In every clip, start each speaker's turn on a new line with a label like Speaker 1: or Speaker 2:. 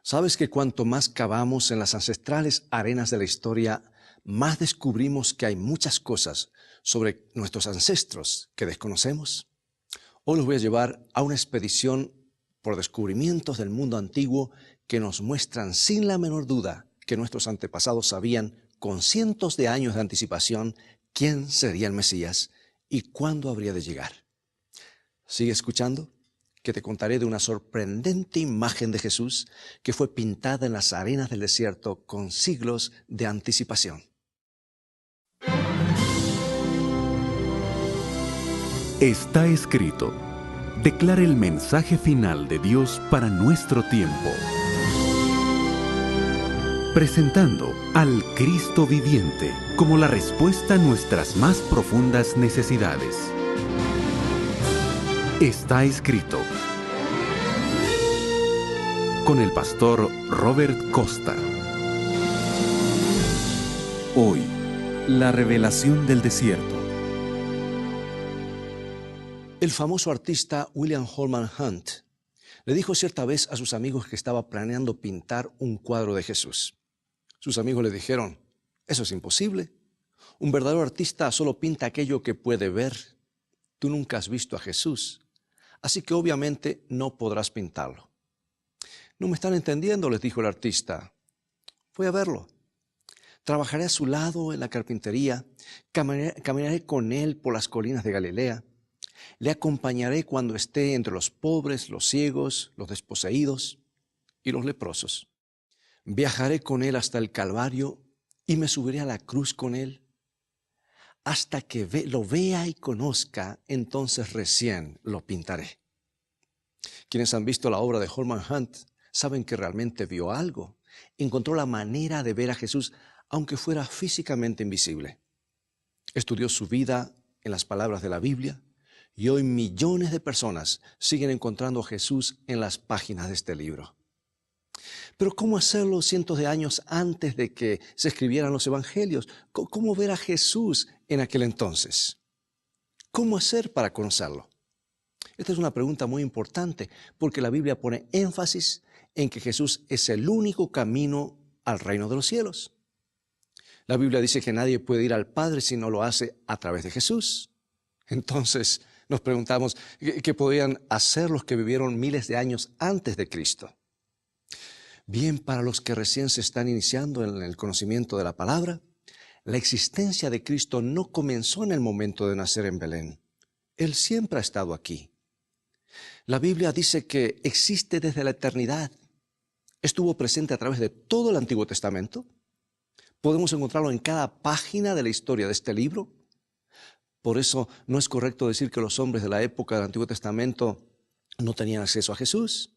Speaker 1: ¿Sabes que cuanto más cavamos en las ancestrales arenas de la historia, más descubrimos que hay muchas cosas sobre nuestros ancestros que desconocemos? Hoy los voy a llevar a una expedición por descubrimientos del mundo antiguo que nos muestran sin la menor duda que nuestros antepasados sabían con cientos de años de anticipación quién sería el Mesías y cuándo habría de llegar. Sigue escuchando, que te contaré de una sorprendente imagen de Jesús que fue pintada en las arenas del desierto con siglos de anticipación.
Speaker 2: Está escrito. Declara el mensaje final de Dios para nuestro tiempo. Presentando al Cristo viviente como la respuesta a nuestras más profundas necesidades. Está escrito. Con el pastor Robert Costa. Hoy, la revelación del desierto.
Speaker 1: El famoso artista William Holman Hunt le dijo cierta vez a sus amigos que estaba planeando pintar un cuadro de Jesús. Sus amigos le dijeron: eso es imposible. Un verdadero artista solo pinta aquello que puede ver. Tú nunca has visto a Jesús, así que obviamente no podrás pintarlo. No me están entendiendo, les dijo el artista. Voy a verlo. Trabajaré a su lado en la carpintería, caminaré con él por las colinas de Galilea. Le acompañaré cuando esté entre los pobres, los ciegos, los desposeídos y los leprosos. Viajaré con él hasta el Calvario y me subiré a la cruz con él. Hasta que lo vea y conozca, entonces recién lo pintaré. Quienes han visto la obra de Holman Hunt saben que realmente vio algo. Encontró la manera de ver a Jesús, aunque fuera físicamente invisible. Estudió su vida en las palabras de la Biblia y hoy millones de personas siguen encontrando a Jesús en las páginas de este libro. Pero ¿cómo hacerlo cientos de años antes de que se escribieran los evangelios? ¿Cómo ver a Jesús en aquel entonces? ¿Cómo hacer para conocerlo? Esta es una pregunta muy importante porque la Biblia pone énfasis en que Jesús es el único camino al reino de los cielos. La Biblia dice que nadie puede ir al Padre si no lo hace a través de Jesús. Entonces nos preguntamos, ¿qué podían hacer los que vivieron miles de años antes de Cristo? Bien, para los que recién se están iniciando en el conocimiento de la palabra, la existencia de Cristo no comenzó en el momento de nacer en Belén. Él siempre ha estado aquí. La Biblia dice que existe desde la eternidad. Estuvo presente a través de todo el Antiguo Testamento. Podemos encontrarlo en cada página de la historia de este libro. Por eso no es correcto decir que los hombres de la época del Antiguo Testamento no tenían acceso a Jesús.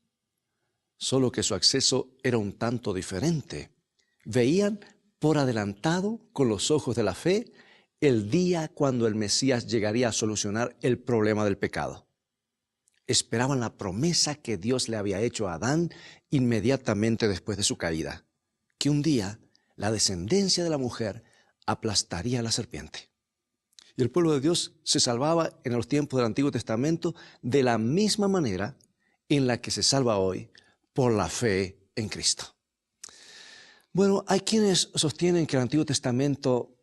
Speaker 1: Solo que su acceso era un tanto diferente. Veían por adelantado, con los ojos de la fe, el día cuando el Mesías llegaría a solucionar el problema del pecado. Esperaban la promesa que Dios le había hecho a Adán inmediatamente después de su caída, que un día la descendencia de la mujer aplastaría a la serpiente. Y el pueblo de Dios se salvaba en los tiempos del Antiguo Testamento de la misma manera en la que se salva hoy, por la fe en Cristo. Bueno, hay quienes sostienen que el Antiguo Testamento,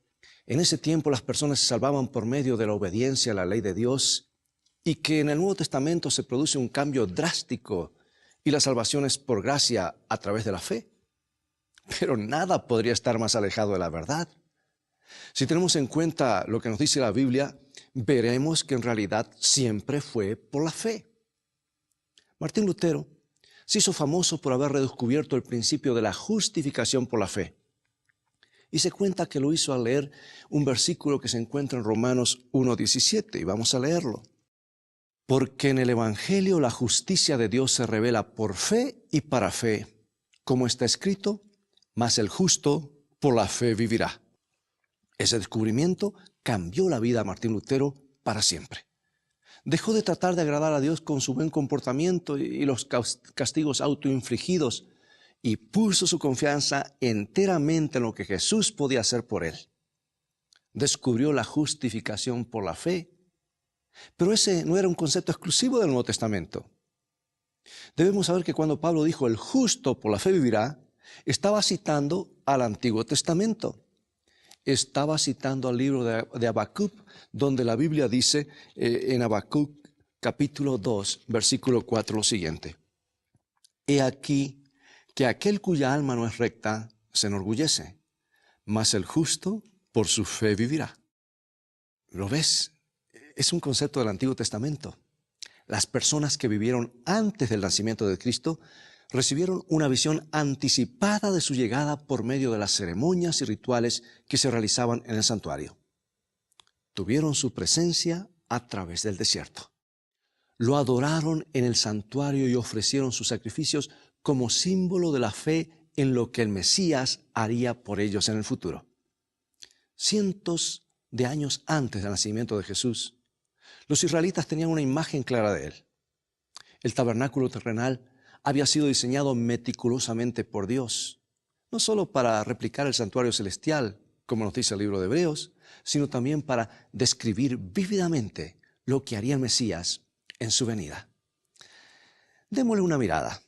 Speaker 1: en ese tiempo las personas se salvaban por medio de la obediencia a la ley de Dios y que en el Nuevo Testamento se produce un cambio drástico y la salvación es por gracia a través de la fe. Pero nada podría estar más alejado de la verdad. Si tenemos en cuenta lo que nos dice la Biblia, veremos que en realidad siempre fue por la fe. Martín Lutero se hizo famoso por haber redescubierto el principio de la justificación por la fe. Y se cuenta que lo hizo al leer un versículo que se encuentra en Romanos 1:17, y vamos a leerlo. Porque en el Evangelio la justicia de Dios se revela por fe y para fe, como está escrito, mas el justo por la fe vivirá. Ese descubrimiento cambió la vida de Martín Lutero para siempre. Dejó de tratar de agradar a Dios con su buen comportamiento y los castigos autoinfligidos y puso su confianza enteramente en lo que Jesús podía hacer por él. Descubrió la justificación por la fe, pero ese no era un concepto exclusivo del Nuevo Testamento. Debemos saber que cuando Pablo dijo el justo por la fe vivirá, estaba citando al Antiguo Testamento. Estaba citando al libro de Habacuc, donde la Biblia dice en Habacuc capítulo 2, versículo 4 lo siguiente. He aquí que aquel cuya alma no es recta se enorgullece, mas el justo por su fe vivirá. ¿Lo ves? Es un concepto del Antiguo Testamento. Las personas que vivieron antes del nacimiento de Cristo recibieron una visión anticipada de su llegada por medio de las ceremonias y rituales que se realizaban en el santuario. Tuvieron su presencia a través del desierto. Lo adoraron en el santuario y ofrecieron sus sacrificios como símbolo de la fe en lo que el Mesías haría por ellos en el futuro. Cientos de años antes del nacimiento de Jesús, los israelitas tenían una imagen clara de él. El tabernáculo terrenal había sido diseñado meticulosamente por Dios, no solo para replicar el santuario celestial, como nos dice el libro de Hebreos, sino también para describir vívidamente lo que haría el Mesías en su venida. Démosle una mirada.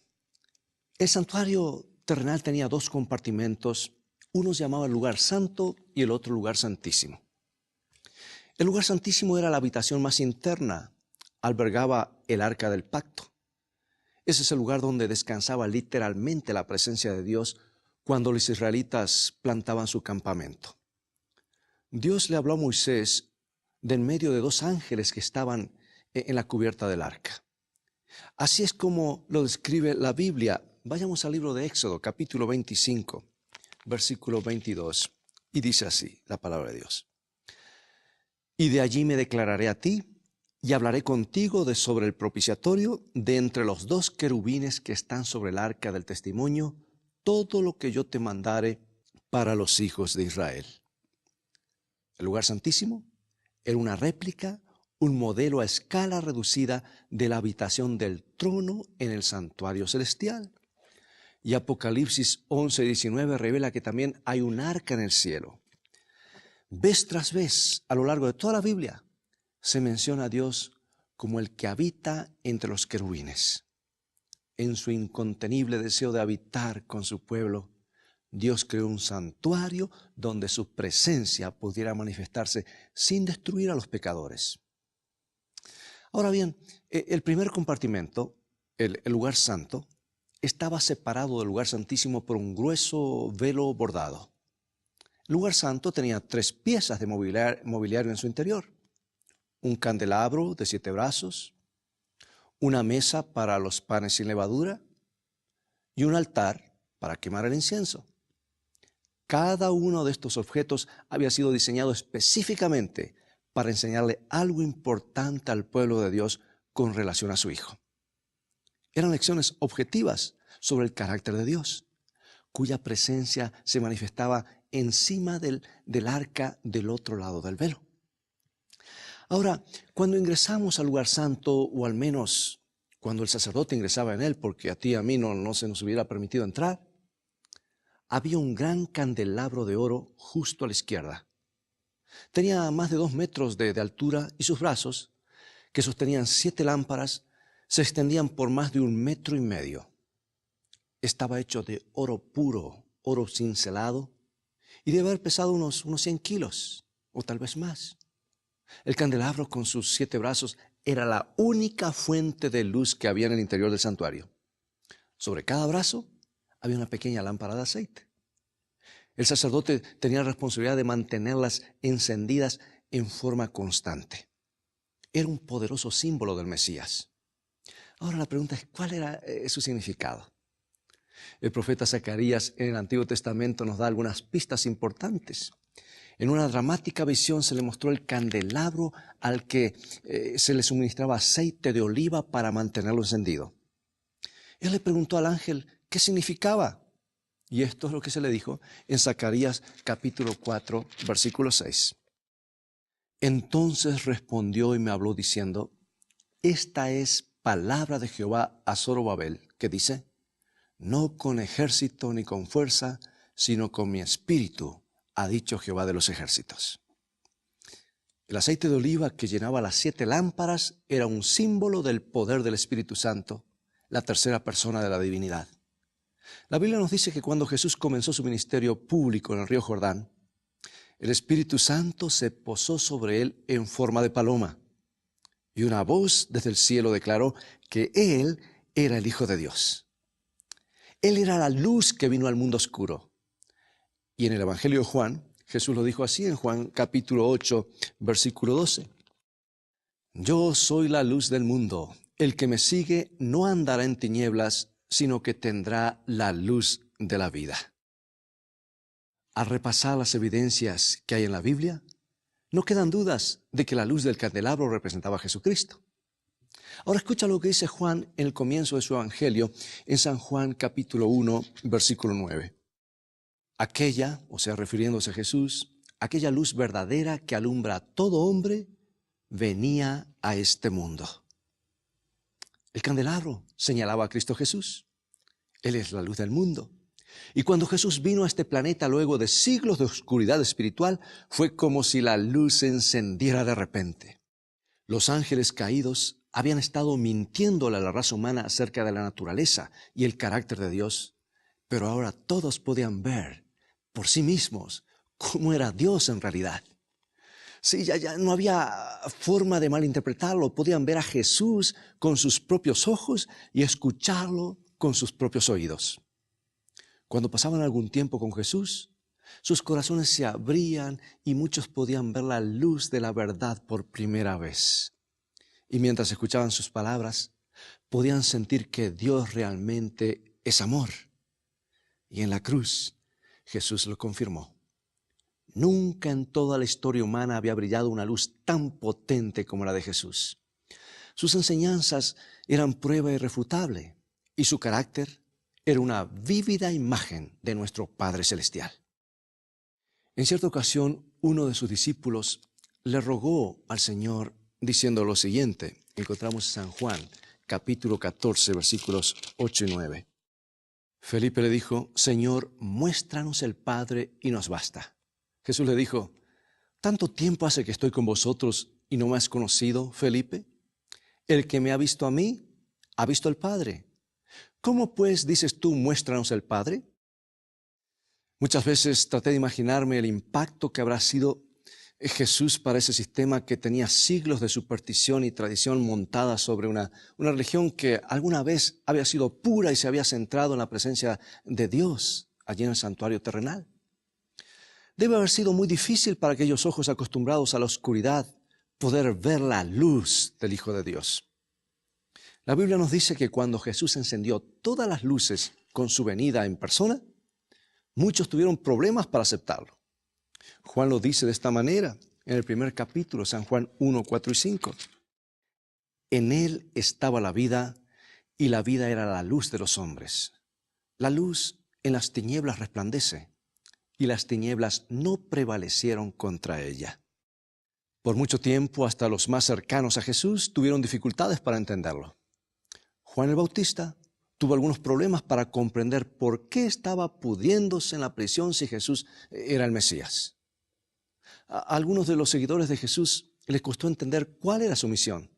Speaker 1: El santuario terrenal tenía dos compartimentos, uno se llamaba el lugar santo y el otro lugar santísimo. El lugar santísimo era la habitación más interna, albergaba el arca del pacto. Ese es el lugar donde descansaba literalmente la presencia de Dios cuando los israelitas plantaban su campamento. Dios le habló a Moisés de en medio de dos ángeles que estaban en la cubierta del arca. Así es como lo describe la Biblia. Vayamos al libro de Éxodo, capítulo 25, versículo 22, y dice así la palabra de Dios. Y de allí me declararé a ti, y hablaré contigo de sobre el propiciatorio, de entre los dos querubines que están sobre el arca del testimonio, todo lo que yo te mandare para los hijos de Israel. El lugar santísimo era una réplica, un modelo a escala reducida de la habitación del trono en el santuario celestial. Y Apocalipsis 11:19 revela que también hay un arca en el cielo. Vez tras vez, a lo largo de toda la Biblia, se menciona a Dios como el que habita entre los querubines. En su incontenible deseo de habitar con su pueblo, Dios creó un santuario donde su presencia pudiera manifestarse sin destruir a los pecadores. Ahora bien, el primer compartimento, el lugar santo, estaba separado del lugar santísimo por un grueso velo bordado. El lugar santo tenía 3 piezas de mobiliario en su interior. Un candelabro de 7 brazos, una mesa para los panes sin levadura y un altar para quemar el incienso. Cada uno de estos objetos había sido diseñado específicamente para enseñarle algo importante al pueblo de Dios con relación a su Hijo. Eran lecciones objetivas sobre el carácter de Dios, cuya presencia se manifestaba encima del arca del otro lado del velo. Ahora, cuando ingresamos al lugar santo, o al menos cuando el sacerdote ingresaba en él, porque a ti y a mí no se nos hubiera permitido entrar, había un gran candelabro de oro justo a la izquierda. Tenía más de 2 metros de altura y sus brazos, que sostenían 7 lámparas, se extendían por más de 1,5 metros. Estaba hecho de oro puro, oro cincelado, y debe haber pesado unos 100 kilos, o tal vez más. El candelabro con sus 7 brazos era la única fuente de luz que había en el interior del santuario. Sobre cada brazo había una pequeña lámpara de aceite. El sacerdote tenía la responsabilidad de mantenerlas encendidas en forma constante. Era un poderoso símbolo del Mesías. Ahora la pregunta es, ¿cuál era su significado? El profeta Zacarías en el Antiguo Testamento nos da algunas pistas importantes. En una dramática visión se le mostró el candelabro al que se le suministraba aceite de oliva para mantenerlo encendido. Él le preguntó al ángel qué significaba. Y esto es lo que se le dijo en Zacarías capítulo 4, versículo 6. Entonces respondió y me habló diciendo, esta es palabra de Jehová a Zorobabel, que dice, no con ejército ni con fuerza, sino con mi espíritu, ha dicho Jehová de los ejércitos. El aceite de oliva que llenaba las 7 lámparas era un símbolo del poder del Espíritu Santo, la tercera persona de la divinidad. La Biblia nos dice que cuando Jesús comenzó su ministerio público en el río Jordán, el Espíritu Santo se posó sobre él en forma de paloma, y una voz desde el cielo declaró que él era el Hijo de Dios. Él era la luz que vino al mundo oscuro. Y en el Evangelio de Juan, Jesús lo dijo así en Juan capítulo 8, versículo 12. Yo soy la luz del mundo. El que me sigue no andará en tinieblas, sino que tendrá la luz de la vida. Al repasar las evidencias que hay en la Biblia, no quedan dudas de que la luz del candelabro representaba a Jesucristo. Ahora escucha lo que dice Juan en el comienzo de su Evangelio, en San Juan capítulo 1, versículo 9. Aquella, o sea, refiriéndose a Jesús, aquella luz verdadera que alumbra a todo hombre, venía a este mundo. El candelabro señalaba a Cristo Jesús. Él es la luz del mundo. Y cuando Jesús vino a este planeta luego de siglos de oscuridad espiritual, fue como si la luz se encendiera de repente. Los ángeles caídos habían estado mintiéndole a la raza humana acerca de la naturaleza y el carácter de Dios, pero ahora todos podían ver por sí mismos cómo era Dios en realidad. Sí, ya no había forma de malinterpretarlo. Podían ver a Jesús con sus propios ojos y escucharlo con sus propios oídos. Cuando pasaban algún tiempo con Jesús, sus corazones se abrían y muchos podían ver la luz de la verdad por primera vez. Y mientras escuchaban sus palabras, podían sentir que Dios realmente es amor. Y en la cruz, Jesús lo confirmó. Nunca en toda la historia humana había brillado una luz tan potente como la de Jesús. Sus enseñanzas eran prueba irrefutable y su carácter era una vívida imagen de nuestro Padre Celestial. En cierta ocasión, uno de sus discípulos le rogó al Señor diciendo lo siguiente. Encontramos en San Juan, capítulo 14, versículos 8 y 9. Felipe le dijo: Señor, muéstranos el Padre y nos basta. Jesús le dijo: ¿tanto tiempo hace que estoy con vosotros y no me has conocido, Felipe? El que me ha visto a mí, ha visto al Padre. ¿Cómo pues dices tú, muéstranos el Padre? Muchas veces traté de imaginarme el impacto que habrá sido Jesús para ese sistema que tenía siglos de superstición y tradición montada sobre una religión que alguna vez había sido pura y se había centrado en la presencia de Dios allí en el santuario terrenal. Debe haber sido muy difícil para aquellos ojos acostumbrados a la oscuridad poder ver la luz del Hijo de Dios. La Biblia nos dice que cuando Jesús encendió todas las luces con su venida en persona, muchos tuvieron problemas para aceptarlo. Juan lo dice de esta manera en el primer capítulo, San Juan 1, 4 y 5. En él estaba la vida y la vida era la luz de los hombres. La luz en las tinieblas resplandece y las tinieblas no prevalecieron contra ella. Por mucho tiempo, hasta los más cercanos a Jesús tuvieron dificultades para entenderlo. Juan el Bautista tuvo algunos problemas para comprender por qué estaba pudriéndose en la prisión si Jesús era el Mesías. A algunos de los seguidores de Jesús les costó entender cuál era su misión.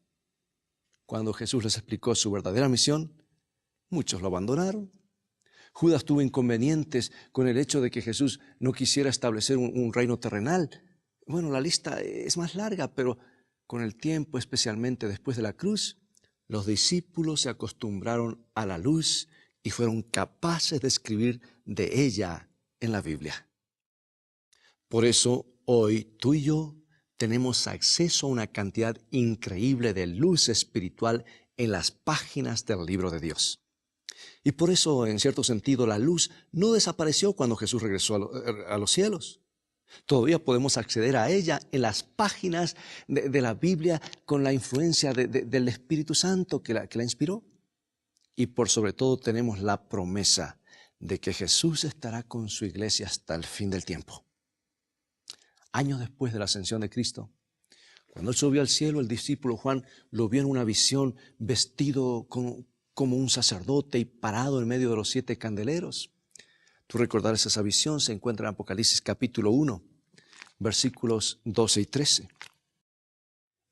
Speaker 1: Cuando Jesús les explicó su verdadera misión, muchos lo abandonaron. Judas tuvo inconvenientes con el hecho de que Jesús no quisiera establecer un reino terrenal. Bueno, la lista es más larga, pero con el tiempo, especialmente después de la cruz, los discípulos se acostumbraron a la luz y fueron capaces de escribir de ella en la Biblia. Por eso, hoy tú y yo tenemos acceso a una cantidad increíble de luz espiritual en las páginas del libro de Dios. Y por eso, en cierto sentido, la luz no desapareció cuando Jesús regresó a los cielos. Todavía podemos acceder a ella en las páginas de la Biblia con la influencia del Espíritu Santo que la inspiró. Y por sobre todo tenemos la promesa de que Jesús estará con su iglesia hasta el fin del tiempo. Años después de la ascensión de Cristo, cuando Él subió al cielo, el discípulo Juan lo vio en una visión vestido como un sacerdote y parado en medio de los 7 candeleros. Tú recordarás esa visión, se encuentra en Apocalipsis capítulo 1, versículos 12 y 13.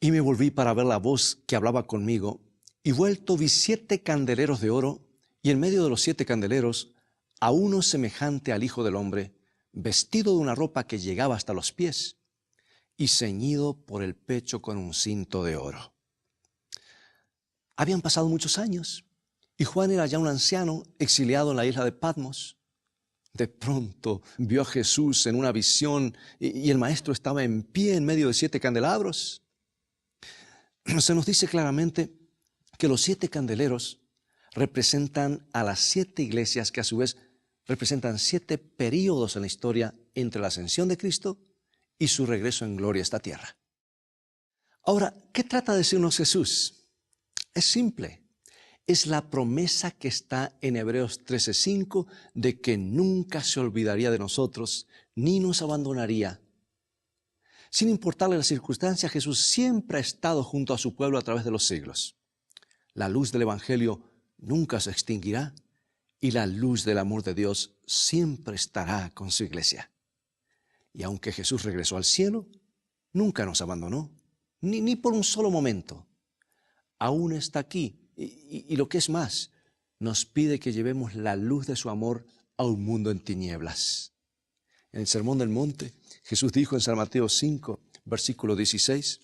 Speaker 1: Y me volví para ver la voz que hablaba conmigo, Y vuelto vi 7 candeleros de oro, y en medio de los 7 candeleros, a uno semejante al Hijo del Hombre, vestido de una ropa que llegaba hasta los pies, y ceñido por el pecho con un cinto de oro. Habían pasado muchos años, y Juan era ya un anciano exiliado en la isla de Patmos. De pronto vio a Jesús en una visión, y el Maestro estaba en pie en medio de 7 candelabros. Se nos dice claramente que los 7 candeleros representan a las 7 iglesias, que a su vez representan 7 períodos en la historia entre la ascensión de Cristo y su regreso en gloria a esta tierra. Ahora, ¿qué trata de decirnos Jesús? Es simple. Es la promesa que está en Hebreos 13:5 de que nunca se olvidaría de nosotros ni nos abandonaría. Sin importarle las circunstancias, Jesús siempre ha estado junto a su pueblo a través de los siglos. La luz del Evangelio nunca se extinguirá y la luz del amor de Dios siempre estará con su iglesia. Y aunque Jesús regresó al cielo, nunca nos abandonó, ni por un solo momento. Aún está aquí. Y lo que es más, nos pide que llevemos la luz de su amor a un mundo en tinieblas. En el Sermón del Monte, Jesús dijo en San Mateo 5, versículo 16,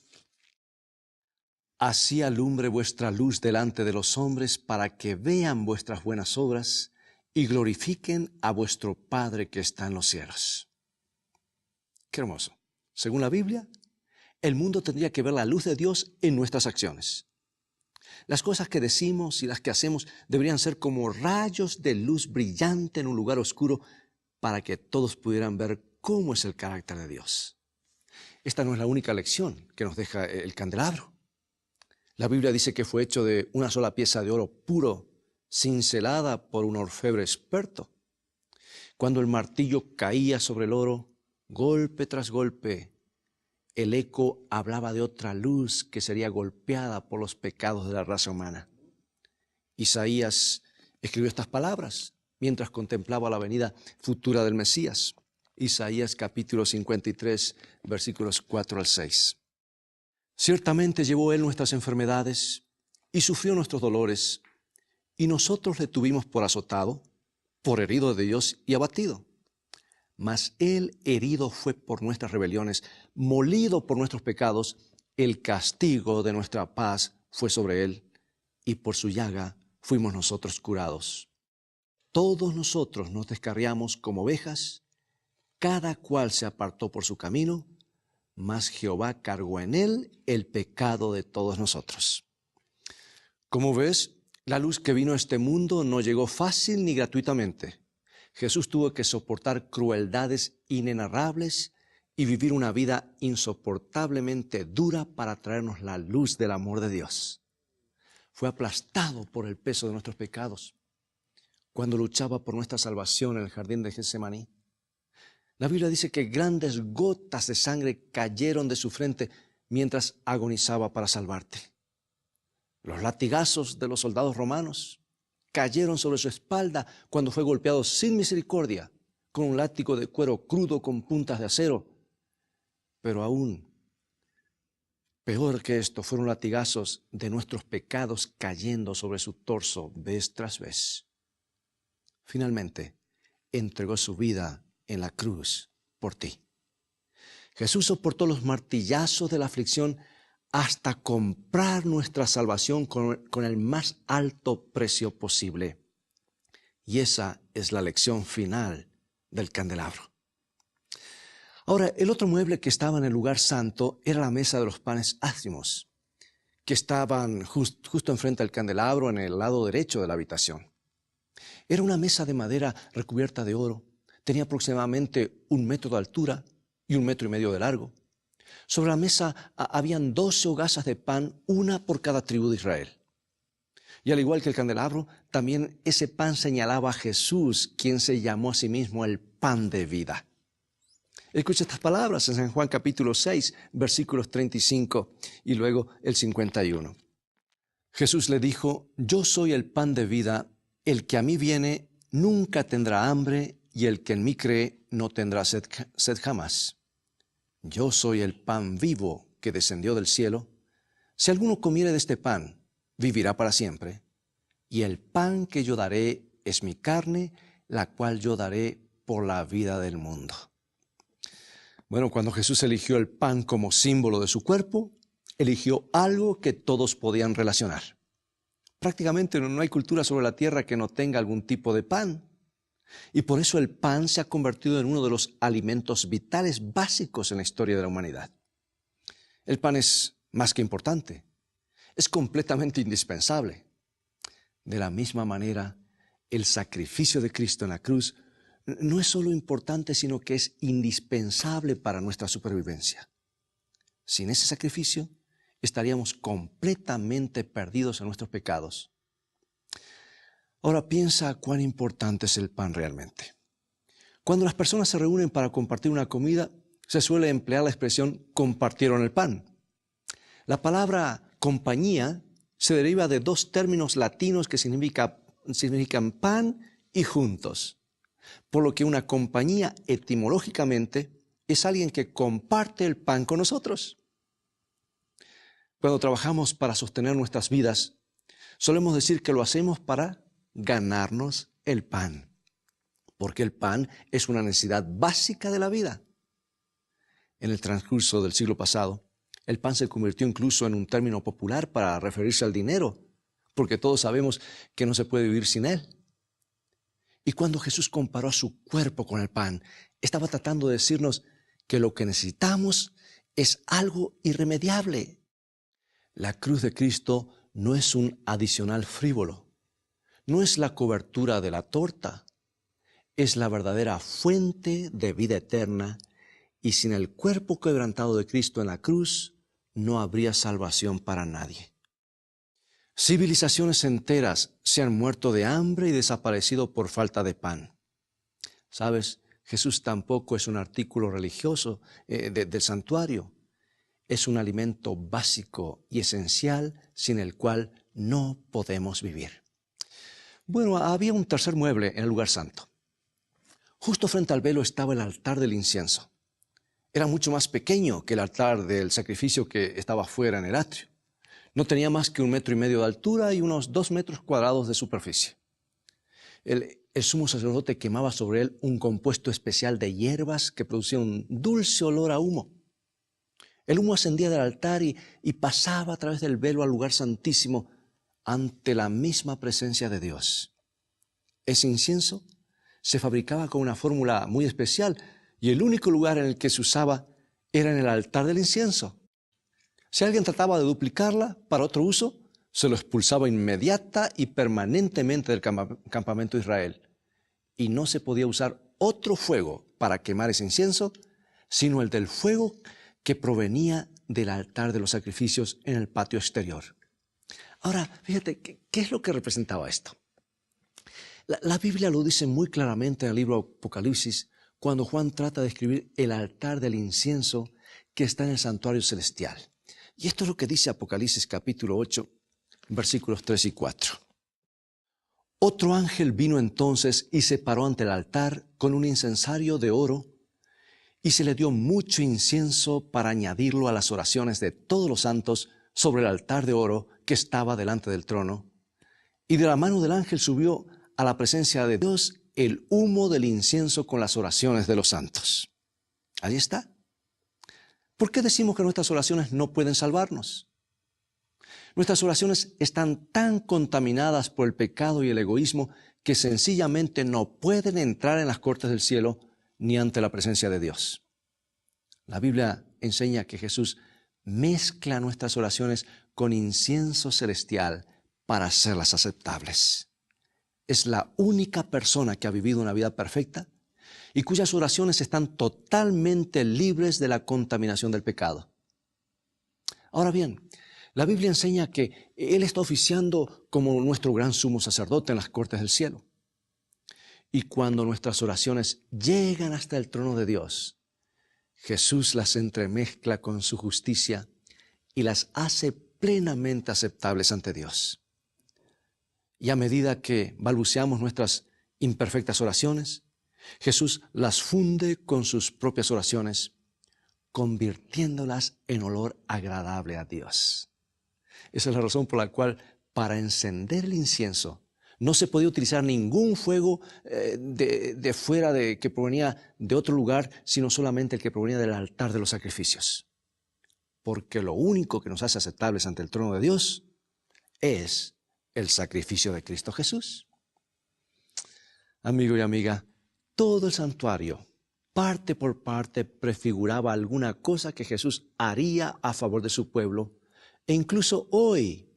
Speaker 1: «Así alumbre vuestra luz delante de los hombres para que vean vuestras buenas obras y glorifiquen a vuestro Padre que está en los cielos». Qué hermoso. Según la Biblia, el mundo tendría que ver la luz de Dios en nuestras acciones. Las cosas que decimos y las que hacemos deberían ser como rayos de luz brillante en un lugar oscuro para que todos pudieran ver cómo es el carácter de Dios. Esta no es la única lección que nos deja el candelabro. La Biblia dice que fue hecho de una sola pieza de oro puro, cincelada por un orfebre experto. Cuando el martillo caía sobre el oro, golpe tras golpe, el eco hablaba de otra luz que sería golpeada por los pecados de la raza humana. Isaías escribió estas palabras mientras contemplaba la venida futura del Mesías. Isaías capítulo 53, versículos 4 al 6. Ciertamente llevó Él nuestras enfermedades y sufrió nuestros dolores, y nosotros le tuvimos por azotado, por herido de Dios y abatido. Mas Él herido fue por nuestras rebeliones, molido por nuestros pecados, el castigo de nuestra paz fue sobre Él, y por su llaga fuimos nosotros curados. Todos nosotros nos descarriamos como ovejas, cada cual se apartó por su camino, mas Jehová cargó en Él el pecado de todos nosotros. Como ves, la luz que vino a este mundo no llegó fácil ni gratuitamente. Jesús tuvo que soportar crueldades inenarrables y vivir una vida insoportablemente dura para traernos la luz del amor de Dios. Fue aplastado por el peso de nuestros pecados cuando luchaba por nuestra salvación en el jardín de Getsemaní. La Biblia dice que grandes gotas de sangre cayeron de su frente mientras agonizaba para salvarte. Los latigazos de los soldados romanos cayeron sobre su espalda cuando fue golpeado sin misericordia con un látigo de cuero crudo con puntas de acero. Pero aún peor que esto fueron latigazos de nuestros pecados cayendo sobre su torso vez tras vez. Finalmente, entregó su vida en la cruz por ti. Jesús soportó los martillazos de la aflicción hasta comprar nuestra salvación con el más alto precio posible. Y esa es la lección final del candelabro. Ahora, el otro mueble que estaba en el lugar santo era la mesa de los panes ácimos, que estaban justo enfrente del candelabro en el lado derecho de la habitación. Era una mesa de madera recubierta de oro. Tenía aproximadamente 1 metro de altura y 1,5 metros de largo. Sobre la mesa habían 12 hogazas de pan, una por cada tribu de Israel. Y al igual que el candelabro, también ese pan señalaba a Jesús, quien se llamó a sí mismo el pan de vida. Escucha estas palabras en San Juan capítulo 6, versículos 35 y luego el 51. Jesús le dijo: yo soy el pan de vida, el que a mí viene nunca tendrá hambre, y el que en mí cree no tendrá sed jamás. Yo soy el pan vivo que descendió del cielo. Si alguno comiere de este pan, vivirá para siempre, y el pan que yo daré es mi carne, la cual yo daré por la vida del mundo. Bueno, cuando Jesús eligió el pan como símbolo de su cuerpo, eligió algo que todos podían relacionar. Prácticamente no hay cultura sobre la tierra que no tenga algún tipo de pan. Y por eso el pan se ha convertido en uno de los alimentos vitales básicos en la historia de la humanidad. El pan es más que importante, es completamente indispensable. De la misma manera, el sacrificio de Cristo en la cruz no es solo importante, sino que es indispensable para nuestra supervivencia. Sin ese sacrificio, estaríamos completamente perdidos en nuestros pecados. Ahora piensa cuán importante es el pan realmente. Cuando las personas se reúnen para compartir una comida, se suele emplear la expresión compartieron el pan. La palabra compañía se deriva de dos términos latinos que significan pan y juntos. Por lo que una compañía etimológicamente es alguien que comparte el pan con nosotros. Cuando trabajamos para sostener nuestras vidas, solemos decir que lo hacemos para ganarnos el pan, porque el pan es una necesidad básica de la vida. En el transcurso del siglo pasado, el pan se convirtió incluso en un término popular para referirse al dinero, porque todos sabemos que no se puede vivir sin él. Y cuando Jesús comparó a su cuerpo con el pan, estaba tratando de decirnos que lo que necesitamos es algo irremediable. La cruz de Cristo no es un adicional frívolo, no es la cobertura de la torta, es la verdadera fuente de vida eterna, y sin el cuerpo quebrantado de Cristo en la cruz, no habría salvación para nadie. Civilizaciones enteras se han muerto de hambre y desaparecido por falta de pan. ¿Sabes? Jesús tampoco es un artículo religioso del santuario. Es un alimento básico y esencial sin el cual no podemos vivir. Bueno, había un tercer mueble en el lugar santo. Justo frente al velo estaba el altar del incienso. Era mucho más pequeño que el altar del sacrificio que estaba fuera en el atrio. No tenía más que 1,5 metros de altura y unos 2 metros cuadrados de superficie. El sumo sacerdote quemaba sobre él un compuesto especial de hierbas que producía un dulce olor a humo. El humo ascendía del altar y pasaba a través del velo al lugar santísimo ante la misma presencia de Dios. Ese incienso se fabricaba con una fórmula muy especial y el único lugar en el que se usaba era en el altar del incienso. Si alguien trataba de duplicarla para otro uso, se lo expulsaba inmediata y permanentemente del campamento de Israel. Y no se podía usar otro fuego para quemar ese incienso, sino el del fuego que provenía del altar de los sacrificios en el patio exterior. Ahora, fíjate, ¿qué es lo que representaba esto? La Biblia lo dice muy claramente en el libro Apocalipsis, cuando Juan trata de describir el altar del incienso que está en el santuario celestial. Y esto es lo que dice Apocalipsis capítulo 8, versículos 3 y 4. Otro ángel vino entonces y se paró ante el altar con un incensario de oro, y se le dio mucho incienso para añadirlo a las oraciones de todos los santos sobre el altar de oro que estaba delante del trono. Y de la mano del ángel subió a la presencia de Dios el humo del incienso con las oraciones de los santos. Ahí está. ¿Por qué decimos que nuestras oraciones no pueden salvarnos? Nuestras oraciones están tan contaminadas por el pecado y el egoísmo que sencillamente no pueden entrar en las cortes del cielo ni ante la presencia de Dios. La Biblia enseña que Jesús mezcla nuestras oraciones con incienso celestial para hacerlas aceptables. Es la única persona que ha vivido una vida perfecta y cuyas oraciones están totalmente libres de la contaminación del pecado. Ahora bien, la Biblia enseña que Él está oficiando como nuestro gran sumo sacerdote en las cortes del cielo. Y cuando nuestras oraciones llegan hasta el trono de Dios, Jesús las entremezcla con su justicia y las hace plenamente aceptables ante Dios. Y a medida que balbuceamos nuestras imperfectas oraciones, Jesús las funde con sus propias oraciones, convirtiéndolas en olor agradable a Dios. Esa es la razón por la cual para encender el incienso, no se podía utilizar ningún fuego de fuera que provenía de otro lugar, sino solamente el que provenía del altar de los sacrificios. Porque lo único que nos hace aceptables ante el trono de Dios es el sacrificio de Cristo Jesús. Amigo y amiga, todo el santuario, parte por parte, prefiguraba alguna cosa que Jesús haría a favor de su pueblo. E incluso hoy,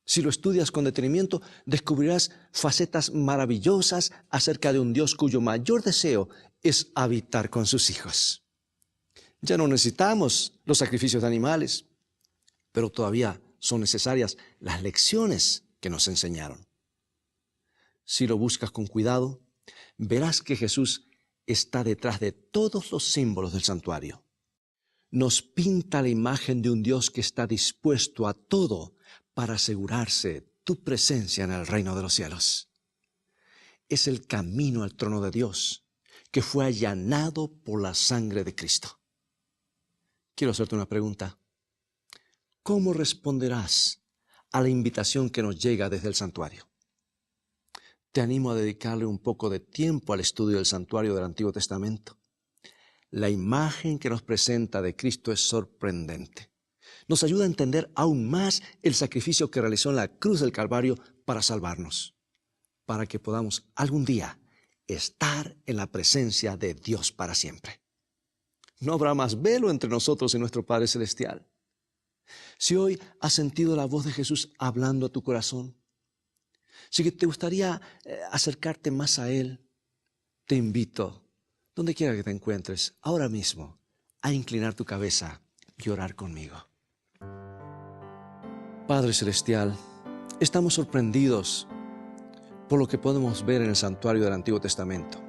Speaker 1: si lo estudias con detenimiento, descubrirás facetas maravillosas acerca de un Dios cuyo mayor deseo es habitar con sus hijos. Ya no necesitamos los sacrificios de animales, pero todavía son necesarias las lecciones que nos enseñaron. Si lo buscas con cuidado, verás que Jesús está detrás de todos los símbolos del santuario. Nos pinta la imagen de un Dios que está dispuesto a todo para asegurarse tu presencia en el reino de los cielos. Es el camino al trono de Dios que fue allanado por la sangre de Cristo. Quiero hacerte una pregunta. ¿Cómo responderás a la invitación que nos llega desde el santuario? Te animo a dedicarle un poco de tiempo al estudio del santuario del Antiguo Testamento. La imagen que nos presenta de Cristo es sorprendente. Nos ayuda a entender aún más el sacrificio que realizó en la cruz del Calvario para salvarnos, para que podamos algún día estar en la presencia de Dios para siempre. No habrá más velo entre nosotros y nuestro Padre Celestial. Si hoy has sentido la voz de Jesús hablando a tu corazón, si te gustaría acercarte más a Él, te invito, donde quiera que te encuentres, ahora mismo, a inclinar tu cabeza y orar conmigo. Padre Celestial, estamos sorprendidos por lo que podemos ver en el santuario del Antiguo Testamento.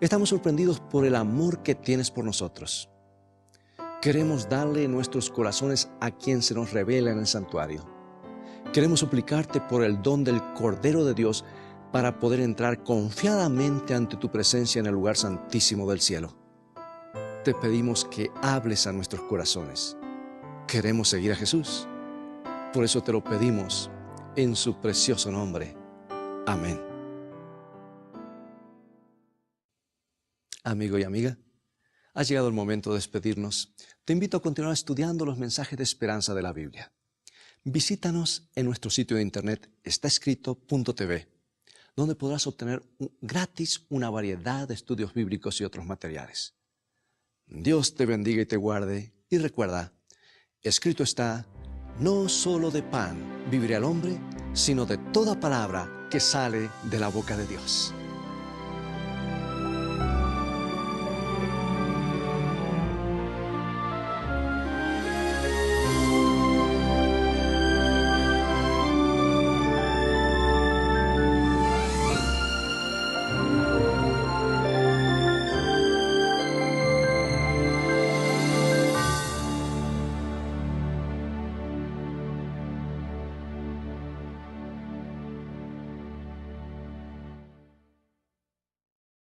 Speaker 1: Estamos sorprendidos por el amor que tienes por nosotros. Queremos darle nuestros corazones a quien se nos revela en el santuario. Queremos suplicarte por el don del Cordero de Dios para poder entrar confiadamente ante tu presencia en el lugar santísimo del cielo. Te pedimos que hables a nuestros corazones. Queremos seguir a Jesús. Por eso te lo pedimos en su precioso nombre. Amén. Amigo y amiga, ha llegado el momento de despedirnos. Te invito a continuar estudiando los mensajes de esperanza de la Biblia. Visítanos en nuestro sitio de internet estaescrito.tv, donde podrás obtener gratis una variedad de estudios bíblicos y otros materiales. Dios te bendiga y te guarde, y recuerda, escrito está, no solo de pan vivirá el hombre, sino de toda palabra que sale de la boca de Dios.